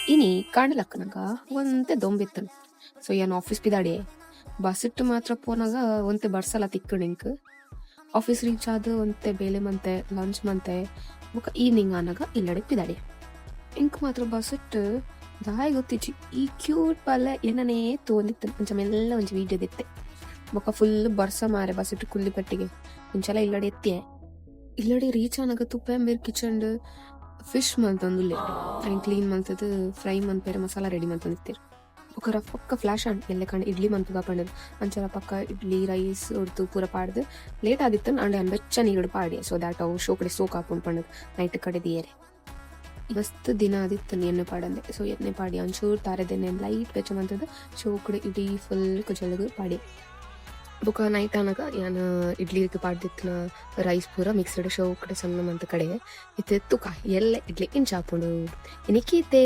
ಇನಿ ಕಾಣಲಕ್ಕನಗ ಒಂತೆ ದೊಂಬಿತ್ತನು. ಸೊ ಏನ್ ಆಫೀಸ್ ಪಿದಾಡಿ ಬಸ್ ಇಟ್ಟು ಮಾತ್ರ ಪೋನಾಗ ಒಂತೆ ಬರ್ಸಲ ತಿಕ್ಕಣಿಂಕ್ ಆಫೀಸ್ ರೀಚ್ ಆದ ಒಂತೆ ಬೇಲೆ ಮಂತೆ ಲಂಚ್ ಮಂತೆ ಬೊಕ ಈವ್ನಿಂಗ್ ಆನಾಗ ಇಲ್ಲಡೆ ಪಿದಾಡಿ ಇಂಕ್ ಮಾತ್ರ ಬಸ್ ಇಟ್ಟು ದಾಯಿ ಗೊತ್ತಿಚ್ಚಿ ಈ ಕ್ಯೂಟ್ ಪಲ್ಲೆ ಏನನೇ ತೋಂದಿತ್ತು ಒಂಚ ಮೆಲ್ಲ ಒಂಚ ವೀಡಿಯೋ ದಿತ್ತೆ ಬೊಕ ಫುಲ್ ಬರ್ಸ ಮಾರೆ ಬಸ್ ಇಟ್ಟು ಕುಲ್ಲಿ ಪಟ್ಟಿಗೆ ಒಂಚೆಲ್ಲ ಇಲ್ಲಡೆ ಎತ್ತಿಯೆ ಇಲ್ಲಡೆ ರೀಚ್ ಆನಾಗ ತುಪ್ಪ ಬೇರೆ ಕಿಚನ್ ಫಿಶ್ ಮಂತಂದುಲ್ಲೆ ಆ್ಯಂಡ್ ಕ್ಲೀನ್ ಮಂತದ್ದು ಫ್ರೈ ಮಂತ್ ಮಸಾಲ ರೆಡಿ ಮಂತಂದಿರ್ತೀರಿ ఒక పక్క ఫ్లాష్ అండ్ ఎల్లకండి ఇడ్లీ మంతుగా పండదు ಅಂಚರ ಪಕ್ಕ ಇಡ್ಲಿ ರೈಸ್ ಉಡ್ತು ಪೂರ ಪಾಡ್ದು ಲೇಟ್ ಆದಿತ್ತು ಅಂಡ್ ಬೆಚ್ಚ ನೀರು ಪಾಡಿ ಸೊ ದ್ಯಾಟ್ ಅವು ಶೋ ಕಡೆ ಸೋಕ್ ಹಾಕೊಂಡು ಪಂಡದು ನೈಟ್ ಕಡೆ ದಿಯರೆ ಮಸ್ತ್ ದಿನ ಆದಿತ್ತು ಎಣ್ಣೆ ಪಾಡಂದೆ ಸೊ ಎಣ್ಣೆ ಪಾಡಿ ಒಂಚೂರು ತಾರದೆಣ್ಣೆ ಲೈಟ್ ಬೆಚ್ಚ ಮಂತದ್ದು ಶೋ ಕಡೆ ಇಡೀ ಫುಲ್ ಕುಜಲಗು ಪಾಡಿ ಬೊಕ ನೈಟ್ ಆನಾಗ ಯಾನ ಇಡ್ಲಿಗೆ ಪಾಡ್ದಿತ್ತಿನ ರೈಸ್ ಪೂರ ಮಿಕ್ಸ್ಡ್ ಶೋ ಕಡೆ ಸಣ್ಣ ಮಂತ ಕಡೆ ಇತ್ತು ತುಕ ಎಲ್ಲ ಇಡ್ಲಿ ಇಂಚಾಪುಂಡು ಎನಿಕೀತೆ